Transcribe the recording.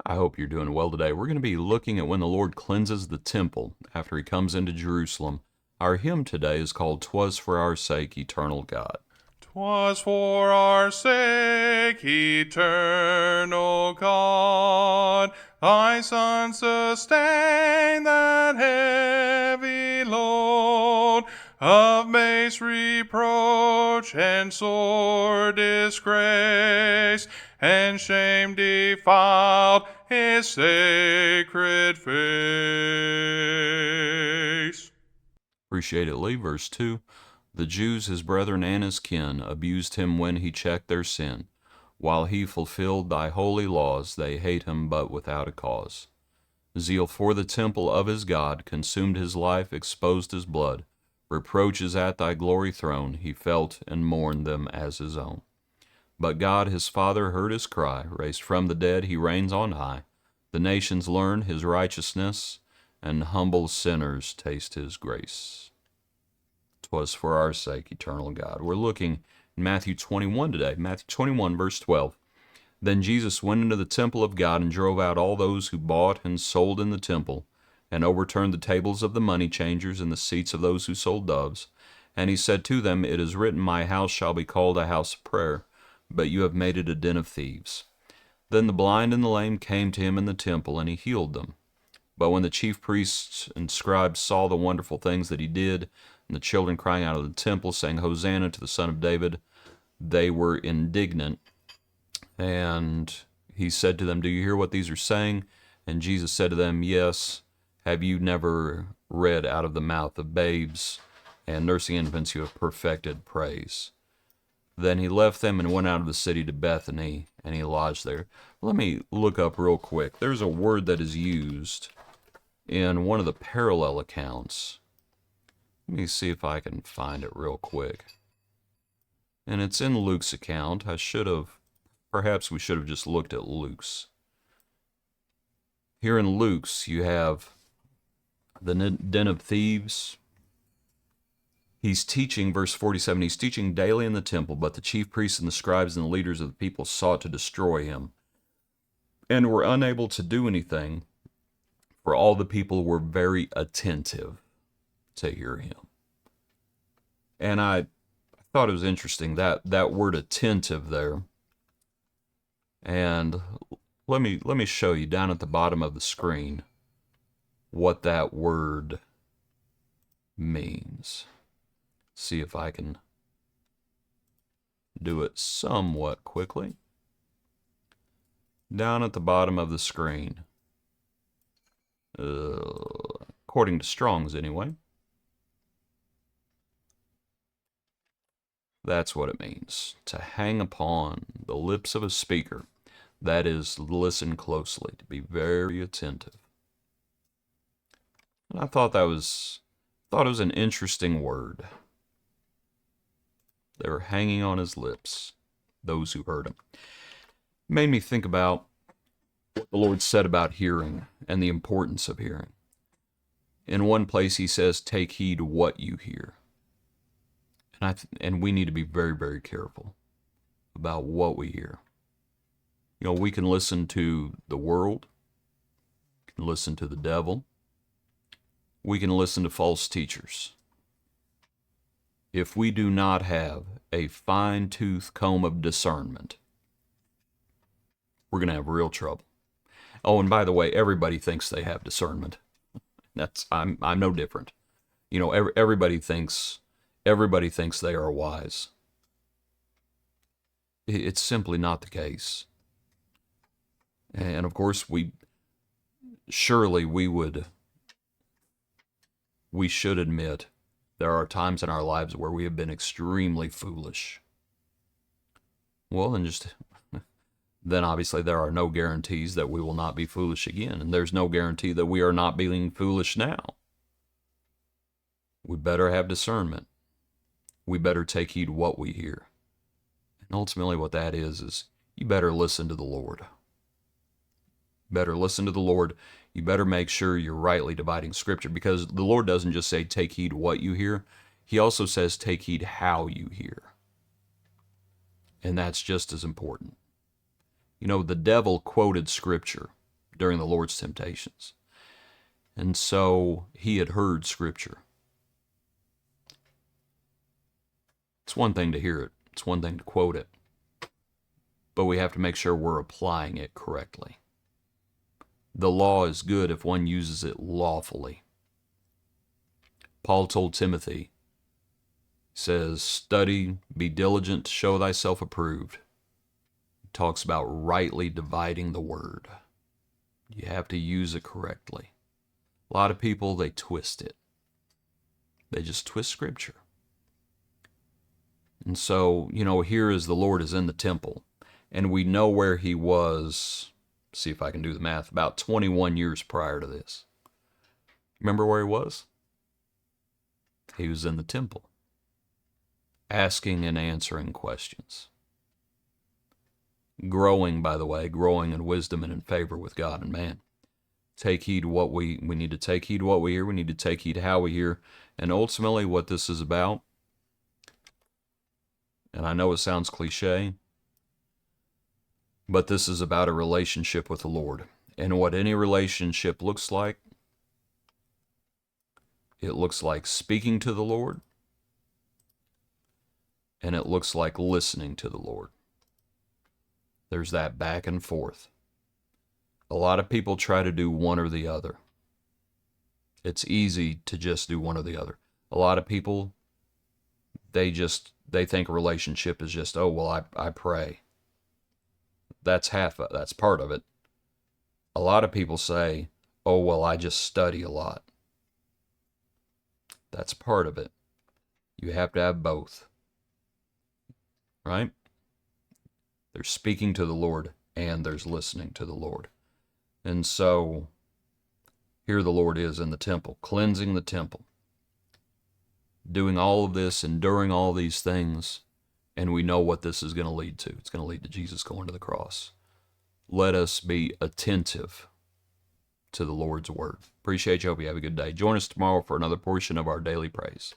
I hope you're doing well today. We're going to be looking at when the Lord cleanses the temple after he comes into Jerusalem. Our hymn today is called "'Twas for Our Sake, Eternal God." 'Twas for our sake, eternal God, thy Son sustained that heavy load of base reproach and sore disgrace, and shame defiled his sacred face. Appreciate it, Lee. Verse 2. The Jews, his brethren and his kin, abused him when he checked their sin. While he fulfilled thy holy laws, they hate him but without a cause. Zeal for the temple of his God consumed his life, exposed his blood. Reproaches at thy glory throne, he felt and mourned them as his own. But God his Father heard his cry, raised from the dead he reigns on high. The nations learn his righteousness, and humble sinners taste his grace. 'Twas for our sake, eternal God. We're looking in Matthew 21 today. Matthew 21, verse 12. Then Jesus went into the temple of God and drove out all those who bought and sold in the temple, and overturned the tables of the money changers and the seats of those who sold doves. And he said to them, It is written, My house shall be called a house of prayer, but you have made it a den of thieves. Then the blind and the lame came to him in the temple, and he healed them. But when the chief priests and scribes saw the wonderful things that he did, and the children crying out of the temple, saying, Hosanna to the Son of David, they were indignant. And he said to them, Do you hear what these are saying? And Jesus said to them, Yes. Have you never read out of the mouth of babes and nursing infants you have perfected praise? Then he left them and went out of the city to Bethany, and he lodged there. Let me look up real quick. There's a word that is used in one of the parallel accounts. Let me see if I can find it real quick. And it's in Luke's account. Perhaps we should have just looked at Luke's. Here in Luke's, you have the den of thieves. He's teaching, verse 47, he's teaching daily in the temple, but the chief priests and the scribes and the leaders of the people sought to destroy him, and were unable to do anything, for all the people were very attentive to hear him. And I thought it was interesting, that word attentive there. And let me show you down at the bottom of the screen what that word means. See if I can do it somewhat quickly. Down at the bottom of the screen, according to Strong's anyway, that's what it means. To hang upon the lips of a speaker. That is, listen closely, to be very attentive. And I thought it was an interesting word. They were hanging on his lips, those who heard him. It made me think about what the Lord said about hearing and the importance of hearing. In one place he says, take heed what you hear. And we need to be very, very careful about what we hear. You know, we can listen to the world, we can listen to the devil, we can listen to false teachers. If we do not have a fine-tooth comb of discernment, we're going to have real trouble. Oh, and by the way, everybody thinks they have discernment. I'm no different. You know, everybody thinks they are wise. It's simply not the case. And of course, we should admit there are times in our lives where we have been extremely foolish. Well, then obviously there are no guarantees that we will not be foolish again, and there's no guarantee that we are not being foolish now. We better have discernment. We better take heed what we hear. And ultimately what that is you better listen to the Lord. Better listen to the Lord. You better make sure you're rightly dividing Scripture, because the Lord doesn't just say take heed what you hear. He also says take heed how you hear. And that's just as important. You know, the devil quoted Scripture during the Lord's temptations. And so he had heard Scripture. It's one thing to hear it. It's one thing to quote it. But we have to make sure we're applying it correctly. The law is good if one uses it lawfully. Paul told Timothy, he says, study, be diligent to show thyself approved. He talks about rightly dividing the word. You have to use it correctly. A lot of people, they twist it. They just twist Scripture. And so, here is the Lord is in the temple. And we know where he was, see if I can do the math, about 21 years prior to this. Remember where he was? He was in the temple, asking and answering questions. Growing, by the way, growing in wisdom and in favor with God and man. Take heed to what we need to take heed to what we hear. We need to take heed to how we hear. And ultimately what this is about, and I know it sounds cliche, but this is about a relationship with the Lord. And what any relationship looks like, it looks like speaking to the Lord, and it looks like listening to the Lord. There's that back and forth. A lot of people try to do one or the other. It's easy to just do one or the other. A lot of people, they think a relationship is just, oh, well, I pray. That's part of it. A lot of people say, oh, well, I just study a lot. That's part of it. You have to have both. Right? There's speaking to the Lord and there's listening to the Lord. And so, here the Lord is in the temple, cleansing the temple, doing all of this, enduring all these things, and we know what this is going to lead to. It's going to lead to Jesus going to the cross. Let us be attentive to the Lord's word. Appreciate you. Hope you have a good day. Join us tomorrow for another portion of our daily praise.